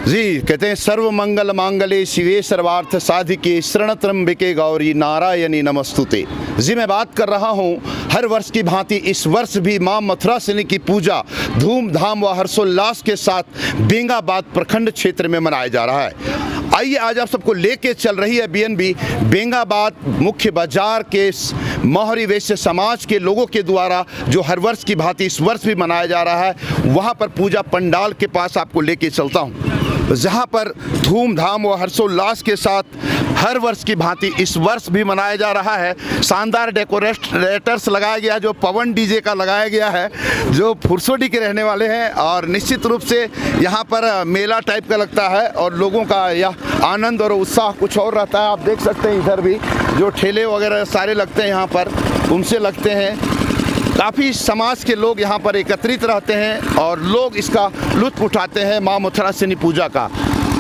जी कहते हैं सर्व मंगल मांगले शिवे सर्वार्थ साधिके शरण त्र्यंबके गौरी नारायणी नमस्तुते। जी मैं बात कर रहा हूँ हर वर्ष की भांति इस वर्ष भी माँ मथुरासिनी की पूजा धूमधाम व हर्षोल्लास के साथ बेंगाबाद प्रखंड क्षेत्र में मनाया जा रहा है। आइए आज आप सबको लेके चल रही है बीएनबी बेंगाबाद मुख्य बाजार के मोहरी वैश्य समाज के लोगों के द्वारा जो हर वर्ष की भांति इस वर्ष भी मनाया जा रहा है, वहाँ पर पूजा पंडाल के पास आपको लेके चलता हूँ, जहाँ पर धूमधाम व हर्षोल्लास के साथ हर वर्ष की भांति इस वर्ष भी मनाया जा रहा है। शानदार डेकोरेटर्स लगाया गया, जो पवन डीजे का लगाया गया है, जो फुरसोडी के रहने वाले हैं, और निश्चित रूप से यहाँ पर मेला टाइप का लगता है और लोगों का यह आनंद और उत्साह कुछ और रहता है। आप देख सकते हैं इधर भी जो ठेले वगैरह सारे लगते हैं यहाँ पर, उनसे लगते हैं। काफ़ी समाज के लोग यहाँ पर एकत्रित रहते हैं और लोग इसका लुत्फ़ उठाते हैं। माँ मथुरासिनी पूजा का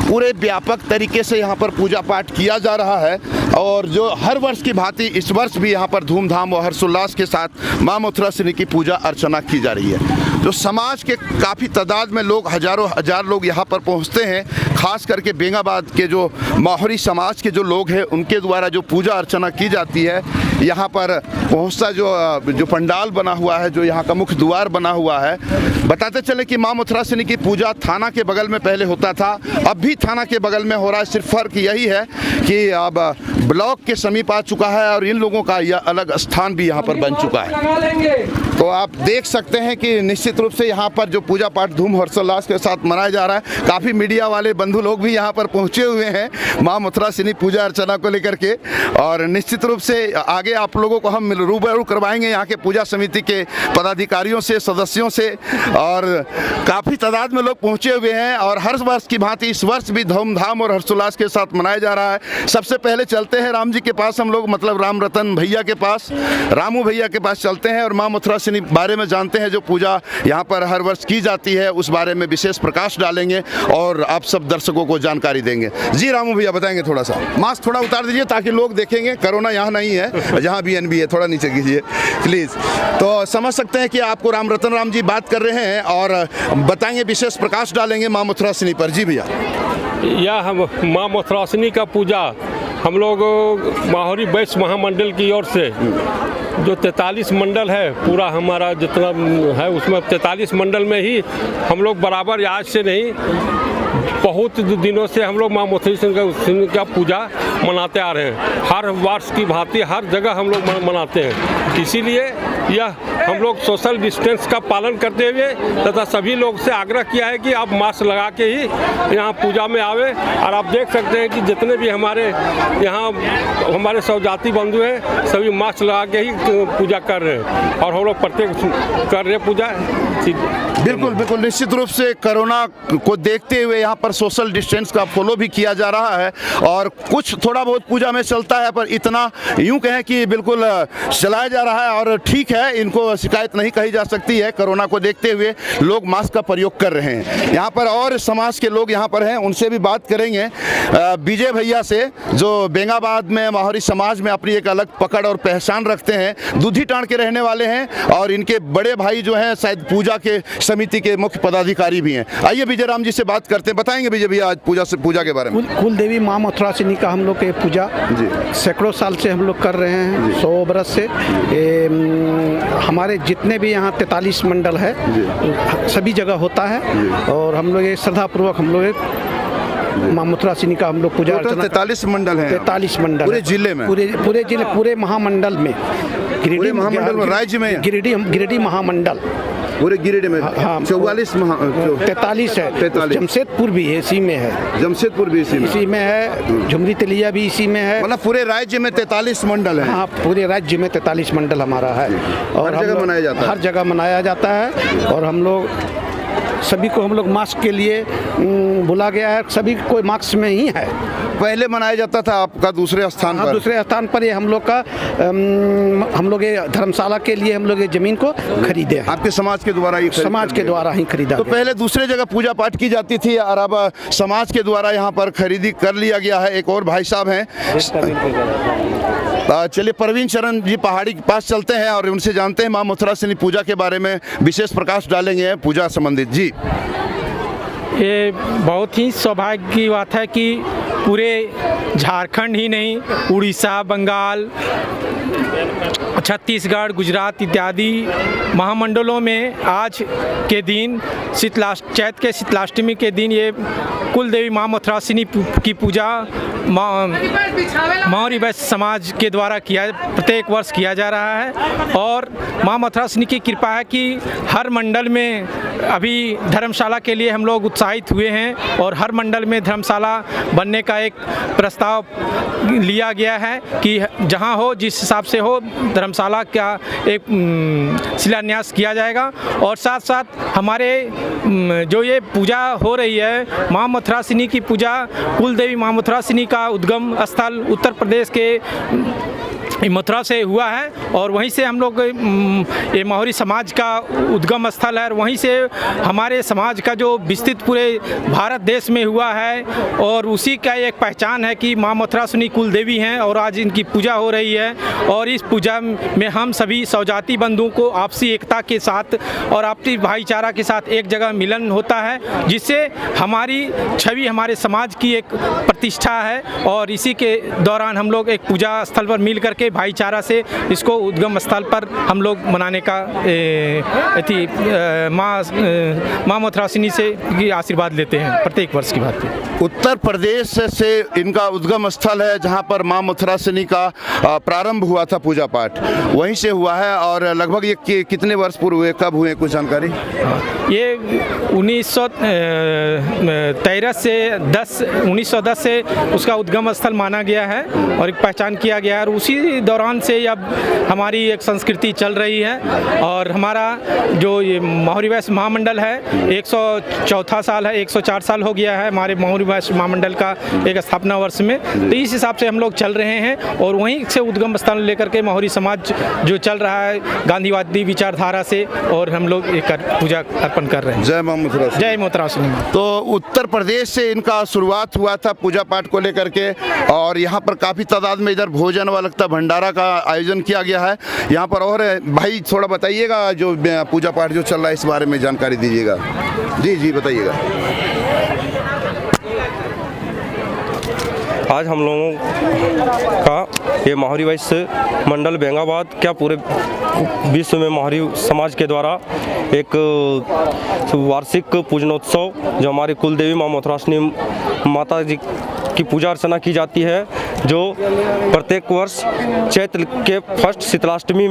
पूरे व्यापक तरीके से यहाँ पर पूजा पाठ किया जा रहा है और जो हर वर्ष की भांति इस वर्ष भी यहाँ पर धूमधाम और हर्षोल्लास के साथ माँ मथुरासिनी की पूजा अर्चना की जा रही है। जो समाज के काफ़ी तादाद में लोग, हजारों हजार लोग यहाँ पर पहुँचते हैं, खास करके बेंगाबाद के जो माहौरी समाज के जो लोग हैं उनके द्वारा जो पूजा अर्चना की जाती है। यहाँ पर पहुँचता जो पंडाल बना हुआ है, जो यहाँ का मुख्य द्वार बना हुआ है, बताते चले कि माँ मथुरासिनी की पूजा थाना के बगल में पहले होता था, अब भी थाना के बगल में हो रहा है। सिर्फ फर्क यही है कि अब ब्लॉक के समीप आ चुका है और इन लोगों का यह अलग स्थान भी यहाँ पर बन चुका है। तो आप देख सकते हैं कि निश्चित रूप से यहाँ पर जो पूजा पाठ धूम हर्षोल्लास के साथ मनाया जा रहा है। काफ़ी मीडिया वाले बंधु लोग भी यहाँ पर पहुँचे हुए हैं माँ मथुरासिनी पूजा अर्चना को लेकर के, और निश्चित रूप से आगे आप लोगों को हम रूबरू करवाएंगे यहाँ के पूजा समिति के पदाधिकारियों से, सदस्यों से, और काफ़ी तादाद में लोग पहुँचे हुए हैं। और हर वर्ष की भांति इस वर्ष भी धूमधाम और हर्षोल्लास के साथ मनाया जा रहा है। सबसे पहले चलते हैं राम जी के पास, हम लोग मतलब राम रतन भैया के पास, रामू भैया के पास चलते हैं और माँ मथुरासिनी बारे में जानते हैं। जो पूजा यहाँ पर हर वर्ष की जाती है उस बारे में विशेष प्रकाश डालेंगे और आप सब दर्शकों को जानकारी देंगे। जी रामू भैया बताएंगे, थोड़ा सा मास्क थोड़ा उतार दीजिए ताकि लोग देखेंगे। कोरोना यहाँ नहीं है, जहाँ बीएनबी है, थोड़ा नीचे कीजिए प्लीज़। तो समझ सकते हैं कि आपको राम रतन राम जी बात कर रहे हैं और बताएंगे, विशेष प्रकाश डालेंगे माँ मथुरासिनी पर। जी भैया। यह हम माँ मथुरासिनी का पूजा हम लोग माहौरी वैश्य महामंडल की ओर से जो 43 मंडल है, पूरा हमारा जितना है उसमें 43 मंडल में ही हम लोग बराबर, आज से नहीं बहुत दिनों से हम लोग माँ मथुरासिनी का पूजा मनाते आ रहे हैं। हर वर्ष की भांति हर जगह हम लोग मनाते हैं। इसीलिए यह हम लोग सोशल डिस्टेंस का पालन करते हुए तथा सभी लोग से आग्रह किया है कि आप मास्क लगा के ही यहाँ पूजा में आवे। और आप देख सकते हैं कि जितने भी हमारे यहाँ हमारे सौजाती बंधु हैं सभी मास्क लगा के ही पूजा कर रहे हैं और हम लोग प्रत्येक कर रहे हैं पूजा। बिल्कुल बिल्कुल, निश्चित रूप से कोरोना को देखते हुए यहाँ पर सोशल डिस्टेंस का फॉलो भी किया जा रहा है और कुछ थोड़ा बहुत पूजा में चलता है, पर इतना यूं कहें कि बिल्कुल चलाया जा रहा है और ठीक है, इनको शिकायत नहीं कही जा सकती है। कोरोना को देखते हुए लोग मास्क का प्रयोग कर रहे हैं। यहाँ पर और समाज के लोग यहाँ पर हैं, उनसे भी बात करेंगे। विजय भैया से, जो बेंगाबाद में माहौरी समाज में अपनी एक अलग पकड़ और पहचान रखते हैं, दूधी टाँड़ के रहने वाले हैं और इनके बड़े भाई जो हैं शायद पूजा के समिति के मुख्य पदाधिकारी भी हैं। आइए विजय राम जी से बात करते हैं, बताएंगे विजय भैया आज पूजा के बारे में। कुल देवी माँ मथुरासिनी का हम लोग के पूजा सैकड़ों साल से हम लोग कर रहे हैं, 100 बरस से। हमारे जितने भी यहाँ 43 मंडल है सभी जगह होता है और हम लोग श्रद्धापूर्वक हम लोग माँ मथुरासिनी का हम लोग पूजा अर्चना। 43 मंडल है, 43 मंडल पूरे जिले में, पूरे जिले, पूरे महामंडल में, गिरिडीह महामंडल में, राज्य में गिरिडीह महामंडल पूरे गिरिडीह में। हाँ 43 है। जमशेदपुर भी इसी में है, जमशेदपुर भी इसी में है, झुमरी तेलिया भी इसी में है। मतलब पूरे राज्य में 43 मंडल है। हाँ पूरे राज्य में 43 मंडल हमारा है और हर जगह मनाया जाता है। हर जगह मनाया जाता है और हम लोग सभी को हम लोग मास्क के लिए बुला गया है, सभी कोई मास्क में ही है। पहले मनाया जाता था आपका दूसरे स्थान पर? दूसरे स्थान पर ये हम लोग का हम लोग ये धर्मशाला के लिए हम लोग ये जमीन को खरीदे हैं। आपके समाज के द्वारा? समाज के द्वारा ही खरीदा। तो पहले दूसरे जगह पूजा पाठ की जाती थी और अब समाज के द्वारा यहाँ पर खरीदी कर लिया गया है। एक और भाई साहब हैं, चलिए प्रवीण चरण जी पहाड़ी के पास चलते हैं और उनसे जानते हैं माँ मथुरासिनी पूजा के बारे में, विशेष प्रकाश डालेंगे पूजा संबंधित। जी ये बहुत ही सौभाग्य की बात है कि पूरे झारखंड ही नहीं, उड़ीसा, बंगाल, छत्तीसगढ़, गुजरात इत्यादि महामंडलों में आज के दिन चैत्र के शीतलाष्टमी के दिन ये कुल देवी माँ मथुरासिनी की पूजा मौर्य वैश्य समाज के द्वारा प्रत्येक वर्ष किया जा रहा है। और माँ मथुरासिनी की कृपा है कि हर मंडल में अभी धर्मशाला के लिए हम लोग उत्साहित हुए हैं और हर मंडल में धर्मशाला बनने का एक प्रस्ताव लिया गया है कि जहां हो, जिस हिसाब से हो, धर्मशाला का एक शिलान्यास किया जाएगा। और साथ साथ हमारे जो ये पूजा हो रही है माँ मथुरासिनी की पूजा, कुल देवी माँ मथुरासिनी का उद्गम स्थल उत्तर प्रदेश के मथुरा से हुआ है और वहीं से हम लोग ये मौर्य समाज का उद्गम स्थल है और वहीं से हमारे समाज का जो विस्तृत पूरे भारत देश में हुआ है और उसी का एक पहचान है कि माँ मथुरासिनी कुल देवी हैं और आज इनकी पूजा हो रही है। और इस पूजा में हम सभी सौजाती बंधुओं को आपसी एकता के साथ और आपसी भाईचारा के साथ एक जगह मिलन होता है, जिससे हमारी छवि हमारे समाज की एक प्रतिष्ठा है। और इसी के दौरान हम लोग एक पूजा स्थल पर मिल करके भाईचारा से इसको उद्गम स्थल पर हम लोग मनाने का माँ मथुरासिनी से आशीर्वाद लेते हैं प्रत्येक वर्ष की बात पे। उत्तर प्रदेश से इनका उद्गम स्थल है जहां पर माँ मथुरासिनी का प्रारंभ हुआ था पूजा पाठ, वहीं से हुआ है। और लगभग ये कितने वर्ष पूर्व हुए, कब हुए, कुछ जानकारी? ये 1910 से उसका उद्गम स्थल माना गया है और एक पहचान किया गया है और उसी दौरान से अब हमारी एक संस्कृति चल रही है। और हमारा जो ये मौर्य वैश्य महामंडल है 104 साल है, 104 साल हो गया है हमारे मौर्य वैश्य महामंडल का एक स्थापना वर्ष में। तो इस हिसाब से हम लोग चल रहे हैं और वहीं से उद्गम स्थान लेकर के मौर्य समाज जो चल रहा है गांधीवादी विचारधारा से, और हम लोग एक पूजा अर्पण कर रहे हैं। जय माँ मथुरासिनी। जय मथुरासिनी। तो उत्तर प्रदेश से इनका शुरुआत हुआ था पूजा पाठ को लेकर के और यहाँ पर काफ़ी तादाद में इधर भोजन व लगता भंडारा का आयोजन किया गया है यहाँ पर। और भाई थोड़ा बताइएगा जो पूजा पाठ जो चल रहा है इस बारे में जानकारी दीजिएगा। जी जी बताइएगा। आज हम लोगों का ये मौर्य वैश्य मंडल बेंगाबाद क्या पूरे विश्व में मौर्य समाज के द्वारा एक वार्षिक पूजनोत्सव जो हमारी कुल देवी माँ मथुरासिनी माता जी की पूजा अर्चना की जाती है, जो प्रत्येक वर्ष चैत्र के फर्स्ट शीतलाष्टमी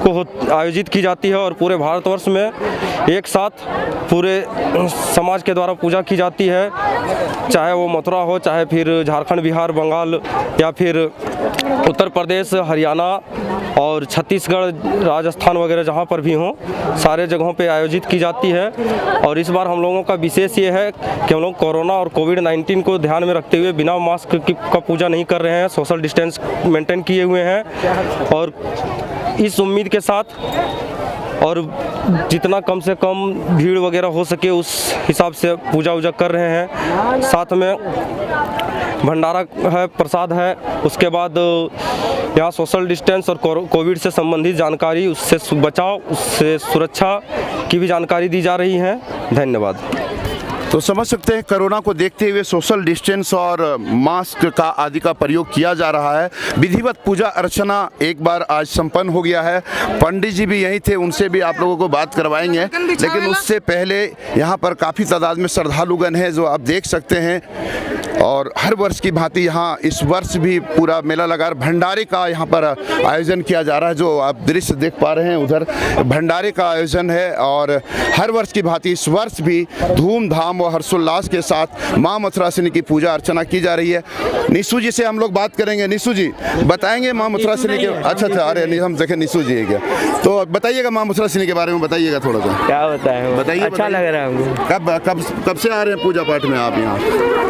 को आयोजित की जाती है और पूरे भारतवर्ष में एक साथ पूरे समाज के द्वारा पूजा की जाती है, चाहे वो मथुरा हो, चाहे फिर झारखंड, बिहार, बंगाल या फिर उत्तर प्रदेश, हरियाणा और छत्तीसगढ़, राजस्थान वगैरह जहाँ पर भी हों, सारे जगहों पे आयोजित की जाती है। और इस बार हम लोगों का विशेष ये है कि हम लोग कोरोना और कोविड-19 को ध्यान में रखते हुए बिना मास्क का पूजा नहीं कर रहे हैं, सोशल डिस्टेंस मेंटेन किए हुए हैं और इस उम्मीद के साथ और जितना कम से कम भीड़ वगैरह हो सके उस हिसाब से पूजा वूजा कर रहे हैं। साथ में भंडारा है, प्रसाद है, उसके बाद यहाँ सोशल डिस्टेंस और कोविड से संबंधित जानकारी, उससे बचाव, उससे सुरक्षा की भी जानकारी दी जा रही है। धन्यवाद। तो समझ सकते हैं कोरोना को देखते हुए सोशल डिस्टेंस और मास्क का आदि का प्रयोग किया जा रहा है। विधिवत पूजा अर्चना एक बार आज संपन्न हो गया है। पंडित जी भी यहीं थे, उनसे भी आप लोगों को बात करवाएंगे, लेकिन उससे पहले यहाँ पर काफ़ी तादाद में श्रद्धालुगण हैं जो आप देख सकते हैं। और हर वर्ष की भांति यहाँ इस वर्ष भी पूरा मेला लगा, भंडारे का यहाँ पर आयोजन किया जा रहा है। जो आप दृश्य देख पा रहे हैं उधर भंडारे का आयोजन है और हर वर्ष की भांति इस वर्ष भी धूमधाम और हर्षोल्लास के साथ माँ मथुरासिनी की पूजा अर्चना की जा रही है। निशु जी से हम लोग बात करेंगे। निशु जी बताएंगे माँ मथुरासिनी के। अच्छा, अरे हम देखें निशु जी है क्या, तो बताइएगा माँ मथुरासिनी के बारे में बताइएगा थोड़ा सा। क्या बताएं, बताइए। अच्छा लग रहा है हमको। कब से आ रहे हैं पूजा पाठ में आप यहाँ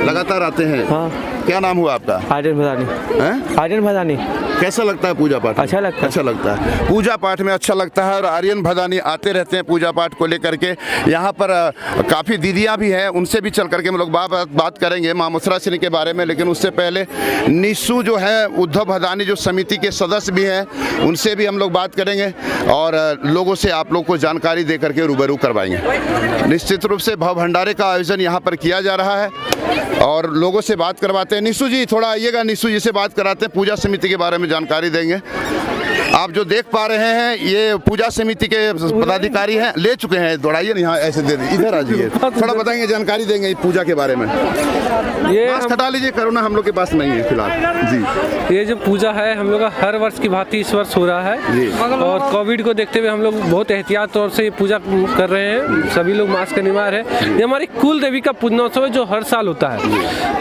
लगातार आते हैं? हाँ। क्या नाम हुआ आपका? आर्यन भदानी। हैं? आर्यन भदानी। कैसा लगता है पूजा पाठ? अच्छा लगता है। अच्छा लगता है, पूजा पाठ में अच्छा लगता है। और आर्यन भदानी आते रहते हैं पूजा पाठ को लेकर के। यहाँ पर काफ़ी दीदियाँ भी हैं, उनसे भी चल करके हम लोग बात करेंगे माँ मथुरा सिंह के बारे में। लेकिन उससे पहले निशु जो है उद्धव भदानी जो समिति के सदस्य भी हैं, उनसे भी हम लोग बात करेंगे और लोगों से आप लोग को जानकारी दे करके रूबरू करवाएंगे। निश्चित रूप से भव भंडारे का आयोजन यहाँ पर किया जा रहा है और लोगों से बात करवाते हैं। निशु जी थोड़ा आइएगा, निशु जी से बात कराते हैं, पूजा समिति के बारे में जानकारी देंगे। आप जो देख पा रहे हैं ये पूजा समिति के पदाधिकारी हैं, ले चुके हैं। दौड़ाइए ना, यहाँ ऐसे दे दीजिए, इधर आ जाइए, थोड़ा बताएंगे, जानकारी देंगे पूजा के बारे में। ये मास्क हटा लीजिए, कोरोना हम लोग के पास नहीं है फिलहाल जी। ये जो पूजा है हम लोग का हर वर्ष की भांति इस वर्ष हो रहा है और कोविड को देखते हुए हम लोग बहुत एहतियात तौर से ये पूजा कर रहे हैं। सभी लोग मास्क का अनिवार्य है। ये हमारी कुल देवी का पूजनोत्सव है जो हर साल होता है।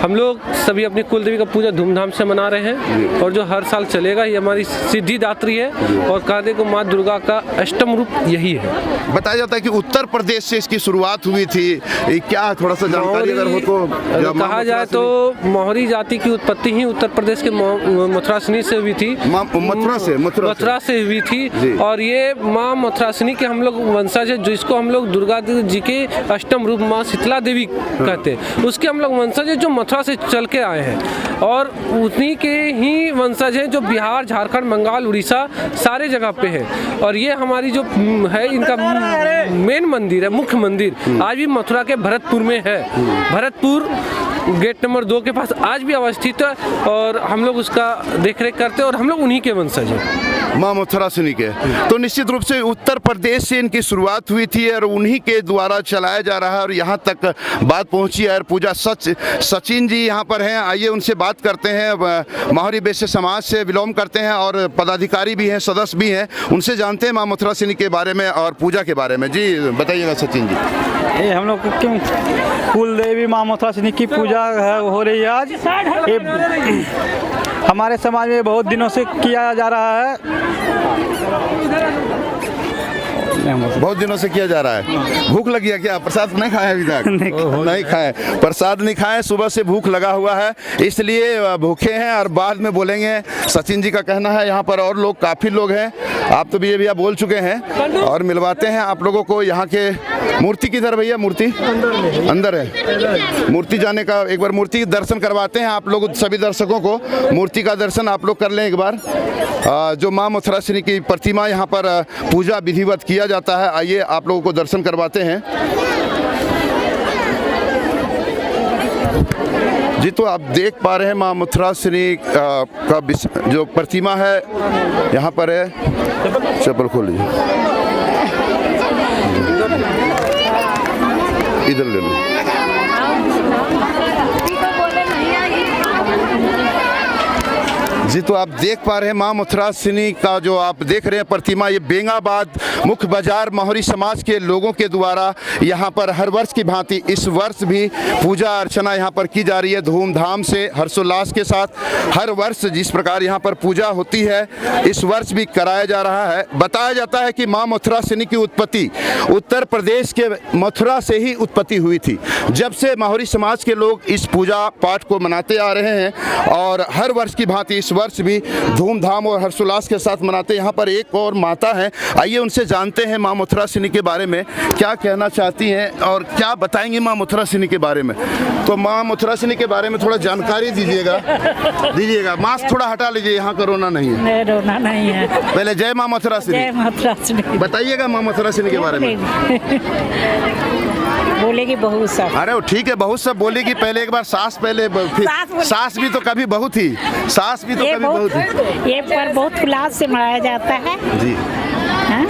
हम लोग सभी अपनी कुल देवी का पूजा धूमधाम से मना रहे हैं और जो हर साल चलेगा। ये हमारी सिद्धिदात्री है और कहते को माँ दुर्गा का अष्टम रूप यही है। बताया जाता है कि उत्तर प्रदेश से इसकी शुरुआत हुई थी, क्या थोड़ा सा जानकारी अगर हो तो? कहा जाए तो मोहरी जाति की उत्पत्ति ही उत्तर प्रदेश के मथुरासिनी से हुई थी। मथुरा से हुई थी और ये माँ मथुरासिनी के हम लोग वंशज है, जिसको हम लोग दुर्गा जी के अष्टम रूप माँ शीतला देवी कहते हैं। उसके हम लोग वंशज है जो मथुरा से चल के आए हैं और उन्हीं के ही वंशज हैं जो बिहार, झारखंड, बंगाल, उड़ीसा सारे जगह पे है। और ये हमारी जो है इनका मेन मंदिर है, मुख्य मंदिर आज भी मथुरा के भरतपुर में है। भरतपुर गेट नंबर 2 के पास आज भी अवस्थित है और हम लोग उसका देखरेख करते हैं और हम लोग उन्हीं के वंशज हैं, माँ मथुरा सिंह के। तो निश्चित रूप से उत्तर प्रदेश से इनकी शुरुआत हुई थी और उन्हीं के द्वारा चलाया जा रहा है और यहाँ तक बात पहुँची है। और पूजा सचिन जी यहाँ पर हैं, आइए उनसे बात करते हैं। माहौरी वैश्य समाज से बिलोंग करते हैं और पदाधिकारी भी हैं, सदस्य भी हैं, उनसे जानते हैं माँ मथुरा सिंह के बारे में और पूजा के बारे में। जी बताइएगा सचिन जी। ये हम लोग क्यों कुल देवी माँ मथुरा सिंह की पूजा है हो रही है आज। ये हमारे समाज में बहुत दिनों से किया जा रहा है, बहुत दिनों से किया जा रहा है। भूख लगी है क्या? प्रसाद नहीं खाए अभी तक? नहीं खाए, प्रसाद नहीं खाए, सुबह से भूख लगा हुआ है इसलिए भूखे हैं और बाद में बोलेंगे। सचिन जी का कहना है यहाँ पर और लोग, काफ़ी लोग हैं, आप तो भैया बोल चुके हैं और मिलवाते हैं आप लोगों को। यहाँ के मूर्ति किधर भैया? मूर्ति अंदर है। मूर्ति जाने का एक बार मूर्ति दर्शन करवाते हैं आप लोग, सभी दर्शकों को मूर्ति का दर्शन आप लोग कर लें एक बार। जो माँ मथुरा सिंह की प्रतिमा यहाँ पर पूजा विधिवत किया जाता है, आइए आप लोगों को दर्शन करवाते हैं। जी तो आप देख पा रहे हैं माँ मथुरा सिंह का जो प्रतिमा है यहाँ पर है। चप्पल खोलिए, इधर ले लो। जी तो आप देख पा रहे हैं माँ मथुरा सिंह का जो आप देख रहे हैं प्रतिमा, ये बेंगाबाद मुख्य बाजार माहौरी समाज के लोगों के द्वारा यहाँ पर हर वर्ष की भांति इस वर्ष भी पूजा अर्चना यहाँ पर की जा रही है धूमधाम से, हर्षोल्लास के साथ। हर वर्ष जिस प्रकार यहाँ पर पूजा होती है इस वर्ष भी कराया जा रहा है। बताया जाता है कि माँ मथुरा सिंह की उत्पत्ति उत्तर प्रदेश के मथुरा से ही उत्पत्ति हुई थी। जब से माहौरी समाज के लोग इस पूजा पाठ को मनाते आ रहे हैं और हर वर्ष की भांति इस वर्ष भी धूमधाम और हर्षोल्लास के साथ मनाते। यहाँ पर एक और माता है, आइए उनसे जानते हैं माँ मथुरा सिंह के बारे में क्या कहना चाहती हैं और क्या बताएंगी माँ मथुरा सिंह के बारे में। तो माँ मथुरा सिंह के बारे में थोड़ा जानकारी दीजिएगा। मास्क थोड़ा हटा लीजिए, यहाँ कोरोना नहीं है। नहीं, रोना नहीं है। पहले जय माँ मथुरा सिंह। जय मथुरा सिंह। बताइएगा माँ मथुरा सिंह के बारे में। बोलेगी बहुत सब। अरे वो ठीक है, बहुत सब बोलेगी। पहले एक बार सास, पहले सास भी तो कभी बहू थी, सास भी तो कभी बहू थी। ये पर बहुत उल्लास से मनाया जाता है जी। हाँ?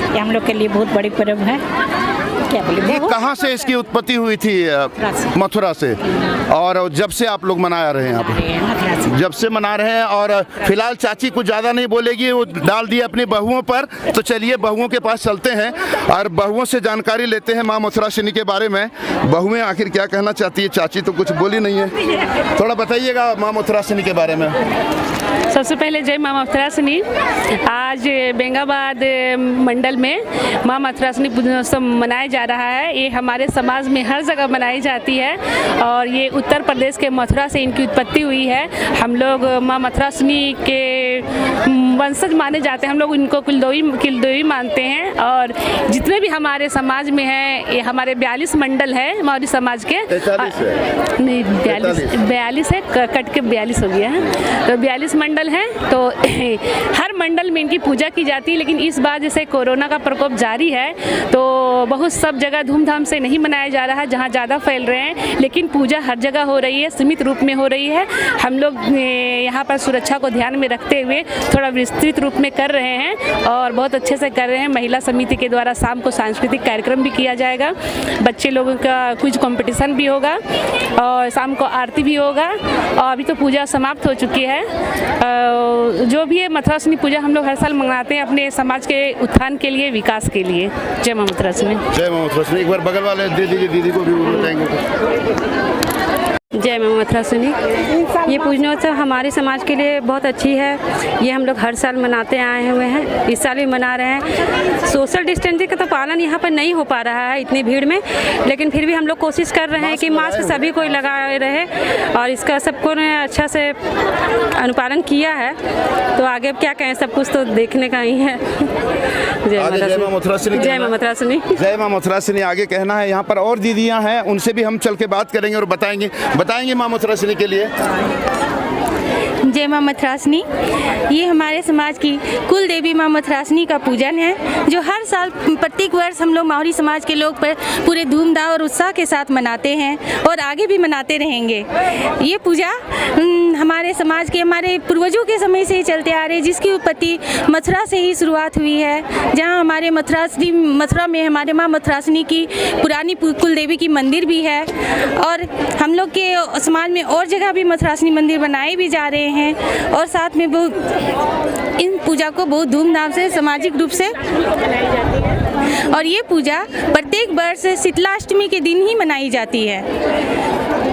ये हम लोग के लिए बहुत बड़ी पर्व है। क्या बोले? कहाँ से इसकी उत्पत्ति हुई थी? मथुरा से। और जब से आप लोग मना रहे हैं यहाँ पर? जब से मना रहे हैं। और फिलहाल चाची कुछ ज़्यादा नहीं बोलेगी, वो डाल दिए अपनी बहुओं पर। तो चलिए बहुओं के पास चलते हैं और बहुओं से जानकारी लेते हैं माँ मथुरा सिंह के बारे में। बहुएं आखिर क्या कहना चाहती है? चाची तो कुछ बोली नहीं है, थोड़ा बताइएगा माँ मथुरा सिंह के बारे में। सबसे पहले जय माँ मथुरासिनी। आज बेंगाबाद मंडल में माँ मथुरासिनी पूजनोत्सव मनाया जा रहा है। ये हमारे समाज में हर जगह मनाई जाती है और ये उत्तर प्रदेश के मथुरा से इनकी उत्पत्ति हुई है। हम लोग माँ मथुरासिनी के वंशज माने जाते हैं। हम लोग इनको कुलदेवी मानते हैं और जितने भी हमारे समाज में हैं, ये हमारे 42 मंडल है मौर्य समाज के। 42 है, कट के 42 हो गया है, तो 42 मंडल हैं। तो हर मंडल में इनकी पूजा की जाती है। लेकिन इस बार जैसे कोरोना का प्रकोप जारी है तो बहुत सब जगह धूमधाम से नहीं मनाया जा रहा है, जहाँ ज़्यादा फैल रहे हैं। लेकिन पूजा हर जगह हो रही है, सीमित रूप में हो रही है। हम लोग यहाँ पर सुरक्षा को ध्यान में रखते हुए थोड़ा विस्तृत रूप में कर रहे हैं और बहुत अच्छे से कर रहे हैं। महिला समिति के द्वारा शाम को सांस्कृतिक कार्यक्रम भी किया जाएगा, बच्चे लोगों का क्विज कंपटीशन भी होगा और शाम को आरती भी होगा। और अभी तो पूजा समाप्त हो चुकी है। जो भी है मथुरासिनी पूजा हम लोग हर साल मनाते हैं अपने समाज के उत्थान के लिए, विकास के लिए। जय माँ मथुरासिनी। जय माँ मथुरासिनी। एक बार बगल वाले दे दीजिए, दीदी को भी बताएंगे। जय माँ मथुरासिनी। ये पूजनोत्सव हमारे समाज के लिए बहुत अच्छी है। ये हम लोग हर साल मनाते आए हुए हैं, इस साल भी मना रहे हैं। सोशल डिस्टेंसिंग का तो पालन यहाँ पर नहीं हो पा रहा है इतनी भीड़ में, लेकिन फिर भी हम लोग कोशिश कर रहे हैं कि मास्क सभी को लगाए रहे और इसका सबको ने अच्छा से अनुपालन किया है। तो आगे क्या कहें, सब कुछ तो देखने का ही है। जय माँ मथुरासिनी। जय माँ मथुरासिनी। जय माँ मथुरासिनी आगे कहना है। यहाँ पर और दीदियाँ हैं, उनसे भी हम चल के बात करेंगे और बताएंगे माँ मथुरासिनी के लिए। जय माँ मथुरासिनी। ये हमारे समाज की कुल देवी माँ मथुरासिनी का पूजन है, जो हर साल प्रत्येक वर्ष हम लोग माहौरी समाज के लोग पर पूरे धूमधाम और उत्साह के साथ मनाते हैं और आगे भी मनाते रहेंगे। ये पूजा हमारे समाज के, हमारे पूर्वजों के समय से ही चलते आ रहे, जिसकी उत्पत्ति मथुरा से ही शुरुआत हुई है। जहाँ हमारे मथुरा में हमारे माँ मथुरासिनी की पुरानी कुल देवी की मंदिर भी है और हम लोग के समाज में और जगह भी मथुरासिनी मंदिर बनाए भी जा रहे हैं और साथ में बहुत इन पूजा को बहुत धूमधाम से सामाजिक रूप से और ये पूजा प्रत्येक वर्ष शीतलाष्टमी के दिन ही मनाई जाती है।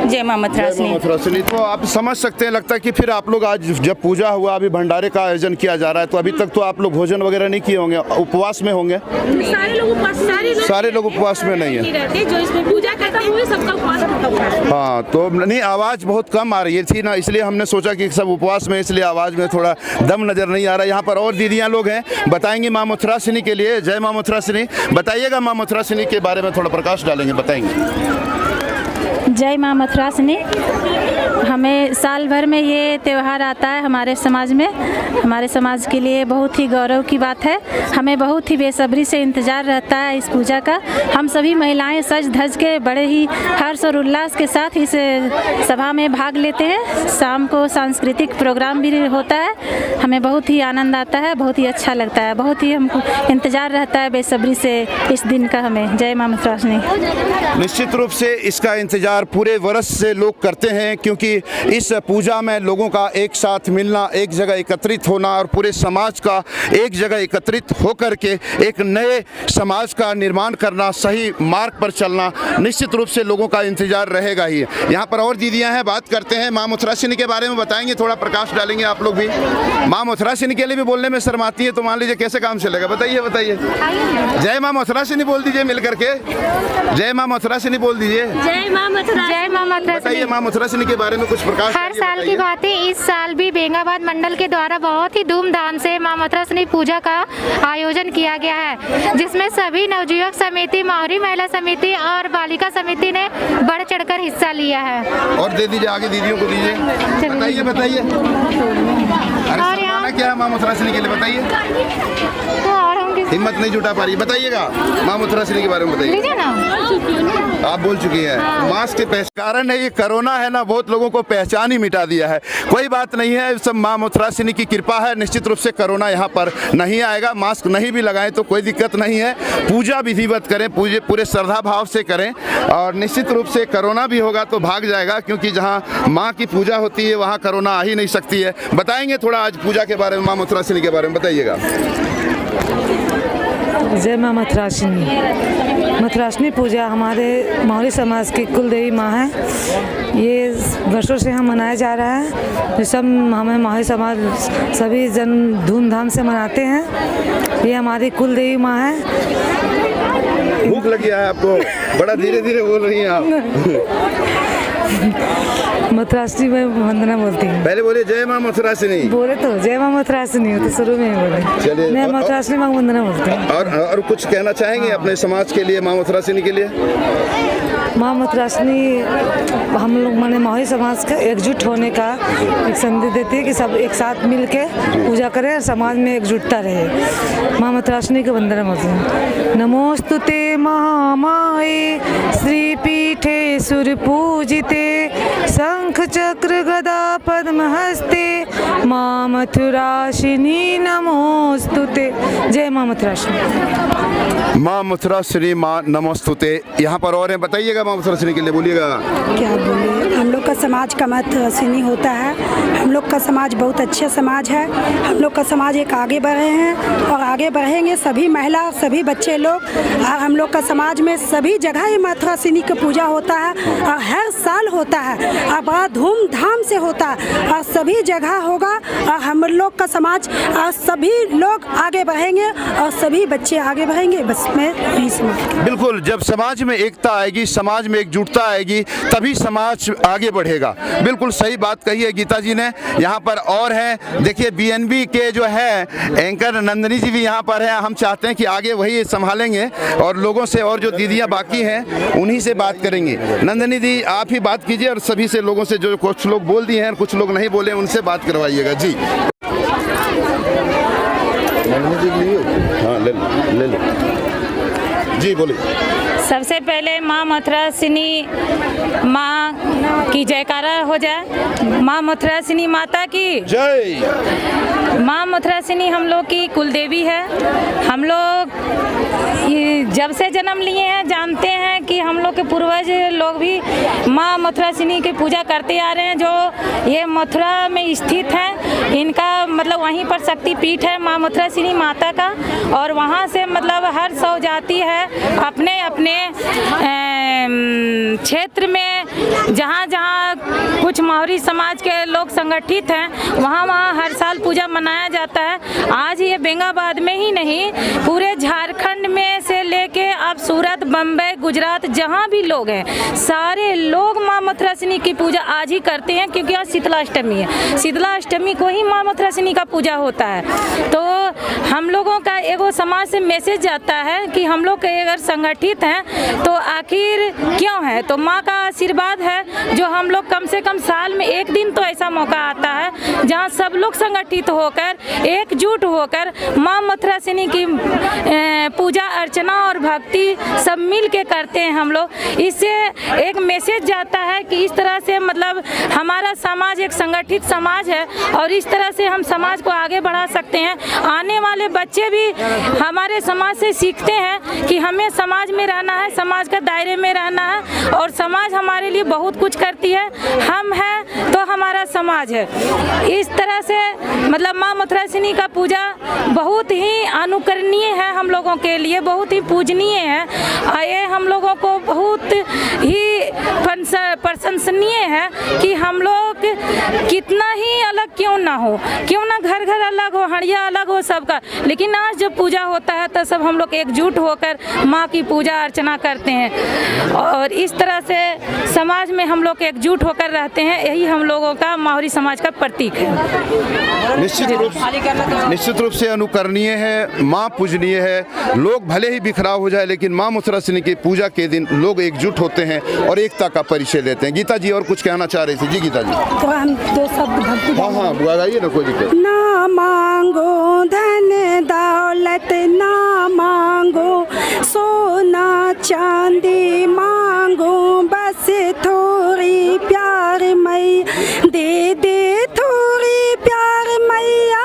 जय माँ मथुरासिनी। तो आप समझ सकते हैं, लगता है कि फिर आप लोग आज जब पूजा हुआ, अभी भंडारे का आयोजन किया जा रहा है, तो अभी तक तो आप लोग भोजन वगैरह नहीं किए होंगे, उपवास में होंगे। सारे लोग उपवास में नहीं है, जो इसमें पूजा करते हुए सबका उपवास खत्म हुआ है। हाँ, तो नहीं, आवाज़ बहुत कम आ रही थी ना, इसलिए हमने सोचा कि सब उपवास में, इसलिए आवाज़ में थोड़ा दम नज़र नहीं आ रहा। यहाँ पर और दीदियाँ लोग हैं, बताएंगे माँ मथुरासिनी के लिए। जय माँ मथुरासिनी। बताइएगा माँ मथुरासिनी के बारे में थोड़ा प्रकाश डालेंगे, बताएंगे। जय माँ मथुरासिनी। हमें साल भर में ये त्यौहार आता है हमारे समाज में। हमारे समाज के लिए बहुत ही गौरव की बात है। हमें बहुत ही बेसब्री से इंतज़ार रहता है इस पूजा का। हम सभी महिलाएं सज धज के बड़े ही हर्ष और उल्लास के साथ इस सभा में भाग लेते हैं। शाम को सांस्कृतिक प्रोग्राम भी होता है। हमें बहुत ही आनंद आता है, बहुत ही अच्छा लगता है, बहुत ही हमको इंतज़ार रहता है बेसब्री से इस दिन का हमें। जय माँ मथुरासिनी। निश्चित रूप से इसका इंतज़ार पूरे वर्ष से लोग करते हैं, क्योंकि इस पूजा में लोगों का एक साथ मिलना, एक जगह एकत्रित होना और पूरे समाज का एक जगह एकत्रित होकर के एक नए समाज का निर्माण करना, सही मार्ग पर चलना, निश्चित रूप से लोगों का इंतजार रहेगा ही। यहाँ पर और दीदियाँ हैं, बात करते हैं। माँ मथुरासिनी के बारे में बताएंगे, थोड़ा प्रकाश डालेंगे आप लोग भी। माँ मथुरासिनी के लिए भी बोलने में शर्माती है, तो मान लीजिए कैसे काम चलेगा, बताइए। जय माँ मथुरासिनी बोल दीजिए मिल करके। जय माँ मथुरासिनी बोल दीजिए। जय माँ मथुरासिनी। बताइए माँ मथुरासिनी के बारे में कुछ प्रकाश। हर साल की बात है, इस साल भी बेंगाबाद मंडल के द्वारा बहुत ही धूमधाम से माँ मथुरासिनी पूजा का आयोजन किया गया है, जिसमें सभी नवयुवक समिति, माहौरी महिला समिति और बालिका समिति ने बढ़ चढ़कर हिस्सा लिया है। और दे दीजिए आगे, दीदियों को दीजिए। बताइए। और यहाँ क्या है माँ मथुरासिनी के लिए, बताइए। हिम्मत नहीं जुटा पा रही, बताइएगा माँ मथुरासिनी के बारे में बताइए ना। आप बोल चुकी हैं। मास्क के कारण है, ये कोरोना है ना, बहुत लोगों को पहचान ही मिटा दिया है। कोई बात नहीं है, सब माँ मथुरासिनी की कृपा है। निश्चित रूप से कोरोना यहाँ पर नहीं आएगा। मास्क नहीं भी लगाएं तो कोई दिक्कत नहीं है। पूजा विधिवत करें, पूरे श्रद्धा भाव से करें और निश्चित रूप से कोरोना भी होगा तो भाग जाएगा, क्योंकि जहाँ माँ की पूजा होती है वहाँ कोरोना आ ही नहीं सकती है। बताएंगे थोड़ा आज पूजा के बारे में, माँ मथुरासिनी के बारे में बताइएगा। जय माँ मथुरासिनी। मथुरासिनी पूजा हमारे माहौरी समाज की कुल देवी माँ है। ये वर्षों से हम मनाया जा रहा है। जो सब हमें माहौरी समाज सभी जन धूमधाम से मनाते हैं। ये हमारी कुल देवी माँ है। भूख लगी है आपको? बड़ा धीरे धीरे बोल रही हैं आप। मथुरासिनी में वंदना बोलती हूँ। पहले बोले जय माँ मथुरासिनी। बोले तो जय माँ मथुरासिनी हो तो शुरू में ही बोले। चलिए, मैं मथुरासिनी माँ वंदना बोलती हूँ। और कुछ कहना चाहेंगे अपने समाज के लिए, माँ मथुरासिनी के लिए? माँ मथुरासिनी हम लोग माने माहौरी समाज का एकजुट होने का एक संदेश देती है कि सब एक साथ मिल के पूजा करें और समाज में एकजुटता रहे। माँ मथुरासिनी के वंदना बोलती हूँ। नमोस्तुते महामाये श्रीपीठे सुरपूजिते शंख चक्र गदा पद्म हस्ते माँ मथुरासिनी नमोस्तुते। जय माँ मथुरासिनी। माँ मथुरासिनी माँ नमोस्तुते। यहाँ पर और हैं, बताइएगा माँ मथुरासिनी के लिए, बोलिएगा। क्या बोले, हम लोग का समाज का मथुरासिनी होता है। हम लोग का समाज बहुत अच्छा समाज है। हम लोग का समाज एक आगे बढ़े हैं और आगे बढ़ेंगे सभी महिला सभी बच्चे लोग। और हम लोग का समाज में सभी जगह ही मथुरासिनी का पूजा होता है और हर साल होता है और बड़ा धूमधाम से होता है और सभी जगह होगा। और हम लोग का समाज और सभी लोग आगे बढ़ेंगे और सभी बच्चे आगे बढ़ेंगे। बस मैं यही समझ। बिल्कुल, जब समाज में एकता आएगी, समाज में एकजुटता आएगी, तभी समाज आगे बढ़ेगा। बिल्कुल सही बात कही है गीता जी ने। यहाँ पर और हैं, देखिए बीएनबी के जो है एंकर नंदिनी जी भी यहाँ पर हैं। हम चाहते हैं कि आगे वही संभालेंगे और लोगों से और जो दीदियाँ बाकी हैं उन्हीं से बात करेंगे। नंदिनी दी, आप ही बात कीजिए और सभी से, लोगों से जो कुछ लोग बोल दिए हैं और कुछ लोग नहीं बोले, उनसे बात करवाइएगा जी। हाँ, ले लो जी, बोलिए। सबसे पहले माँ मथुरासिनी माँ की जयकारा हो जाए। माँ मथुरासिनी माता की जय। माँ मथुरासिनी हम लोग की कुल देवी है। हम लोग जब से जन्म लिए हैं जानते हैं कि हम लोग के पूर्वज लोग भी माँ मथुरासिनी की पूजा करते आ रहे हैं। जो ये मथुरा में स्थित है, इनका मतलब वहीं पर शक्ति पीठ है माँ मथुरासिनी माता का। और वहाँ से मतलब हर सौ जाति है अपने अपने क्षेत्र में, जहाँ जहाँ कुछ माहौरी समाज के लोग संगठित हैं, वहाँ वहाँ हर साल पूजा मनाया जाता है। आज ये बेंगाबाद में ही नहीं, पूरे झारखंड में से लेके अब सूरत, बम्बई, गुजरात, जहाँ भी लोग हैं, सारे लोग माँ मथुरासिनी की पूजा आज ही करते हैं। क्योंकि आज शीतलाष्टमी है, शीतलाष्टमी को ही माँ मथुरासिनी का पूजा होता है। तो हम लोगों का एगो समाज से मैसेज जाता है कि हम लोग अगर संगठित हैं तो आखिर क्यों है। तो माँ का आशीर्वाद है जो हम लोग कम से कम साल में एक दिन तो ऐसा मौका आता है जहाँ सब लोग संगठित होकर एकजुट होकर माँ मथुरासिनी की पूजा अर्चना और भक्ति सब मिल के करते हैं हम लोग। इससे एक मैसेज जाता है कि इस तरह से मतलब हमारा समाज एक संगठित समाज है और इस तरह से हम समाज को आगे बढ़ा सकते हैं। आने वाले बच्चे भी हमारे समाज से सीखते हैं कि हमें समाज में रहना है, समाज के दायरे में रहना है और समाज हमारे लिए बहुत कुछ करती है। हम हैं तो हमारा समाज है। इस तरह से मतलब माँ मथुरासिनी का पूजा बहुत ही अनुकरणीय है, हम लोगों के लिए बहुत ही पूजनीय है। ये हम लोगों को बहुत ही प्रशंसनीय है कि हम लोग कितना ही अलग क्यों ना हो, क्यों ना घर घर अलग हो, हड़िया अलग हो सबका, लेकिन आज जब पूजा होता है तो सब हम लोग एकजुट होकर माँ की पूजा अर्चना करते हैं और इस तरह से समाज में हम लोग एकजुट होकर रहते हैं। यही हम लोगों का माहौरी समाज का प्रतीक है। निश्चित रूप से अनुकरणीय है, माँ पूजनीय है। लोग भले ही बिखराव हो जाए लेकिन माँ मथुरासिनी की पूजा के दिन लोग एकजुट होते हैं और एकता का परिचय देते हैं। गीता जी और कुछ कहना चाह रही थी जी? गीता जी तो हम दो शब्द भक्ति हाँ गाइए ना, कोई दिक्कत ना। मांगो धन दौलत ना मांगो, सोना चांदी मांगो, बस थोड़ी प्यार मैया दे दे, थोड़ी प्यार मैया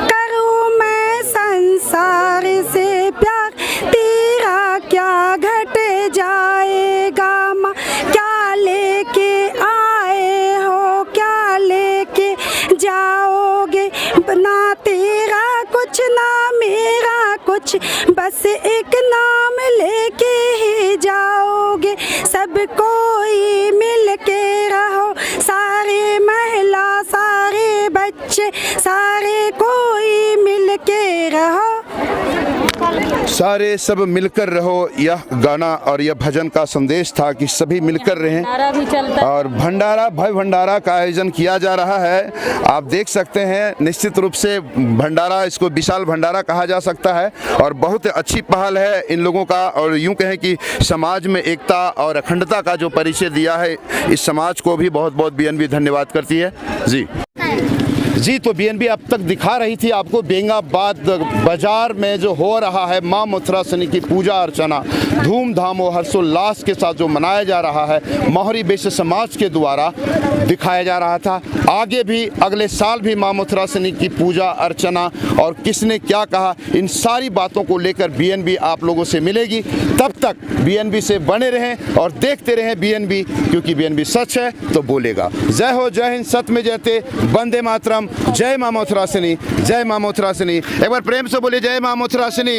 करूँ मैं संसार से प्यार, तेरा क्या घट जाएगा माँ, क्या लेके आए हो, क्या लेके जाओगे, ना तेरा कुछ ना मेरा कुछ। कुछ, बस एक नाम लेके ही जाओगे, सब कोई मिल के रहो, सारे महिला सारे बच्चे सारे कोई मिल के रहो। सारे सब मिलकर रहो, यह गाना और यह भजन का संदेश था कि सभी मिलकर रहें। भी चलता और भंडारा, भव्य भंडारा का आयोजन किया जा रहा है। आप देख सकते हैं, निश्चित रूप से भंडारा, इसको विशाल भंडारा कहा जा सकता है और बहुत अच्छी पहल है इन लोगों का। और यूं कहें कि समाज में एकता और अखंडता का जो परिचय दिया है, इस समाज को भी बहुत बहुत बीएनबी धन्यवाद करती है। जी तो बीएनबी अब तक दिखा रही थी आपको बेंगाबाद बाजार में जो हो रहा है माँ मथुरासिनी की पूजा अर्चना धूमधाम और हर्षोल्लास के साथ जो मनाया जा रहा है, मोहरी वैश्य समाज के द्वारा दिखाया जा रहा था। आगे भी अगले साल भी माँ मथुरासिनी की पूजा अर्चना और किसने क्या कहा, इन सारी बातों को लेकर बीएनबी आप लोगों से मिलेगी। तब तक बीएनबी से बने रहें और देखते रहें बीएनबी, क्योंकि बीएनबी सच है तो बोलेगा। जय हो, जय हिंद, सत्य में जयते, वंदे मातरम, जय माँ मथुरासिनी, जय माँ मथुरासिनी। एक बार प्रेम से बोलिए जय माँ मथुरासिनी।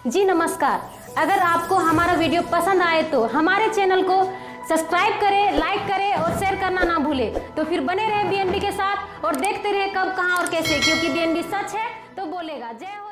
जी नमस्कार। अगर आपको हमारा वीडियो पसंद आए तो हमारे चैनल को सब्सक्राइब करें, लाइक करें और शेयर करना ना भूलें। तो फिर बने रहे बीएनबी के साथ और देखते रहे कब, कहां और कैसे, क्योंकि बीएनबी सच है तो बोलेगा। जय हो।